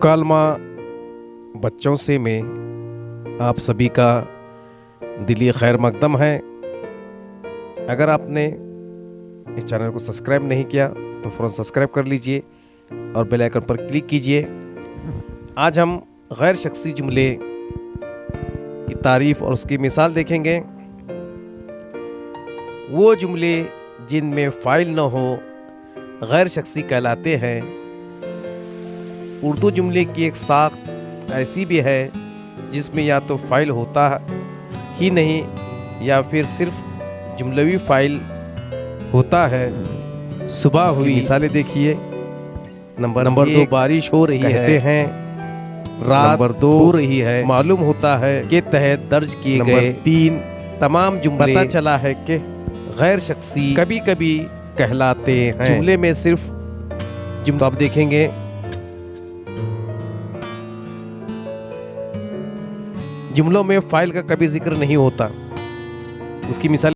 मुकालमा बच्चों से में आप सभी का दिली खैर मकदम है। अगर आपने इस चैनल को सब्सक्राइब नहीं किया तो फ़ौरन सब्सक्राइब कर लीजिए और बेल आइकन पर क्लिक कीजिए। आज हम गैर शख्सी जुमले की तारीफ़ और उसकी मिसाल देखेंगे। वो जुमले जिनमें फ़ाइल न हो गैर शख्सी कहलाते हैं। उर्दू जुमले की एक साख्त ऐसी भी है जिसमें या तो फ़ाइल होता ही नहीं या फिर सिर्फ जुमलवी फ़ाइल होता है। सुबह हुई मिसालें देखिए। नंबर 2 बारिश हो रही है हैं। रात नंबर 2 हो रही है मालूम होता है के तहत दर्ज किए गए। 3 तमाम जुमले पता चला है कि गैर शख्सी कभी कभी कहलाते हैं। जुमले में सिर्फ तो आप देखेंगे जुमलों में फ़ाइल का कभी जिक्र नहीं होता। उसकी मिसाल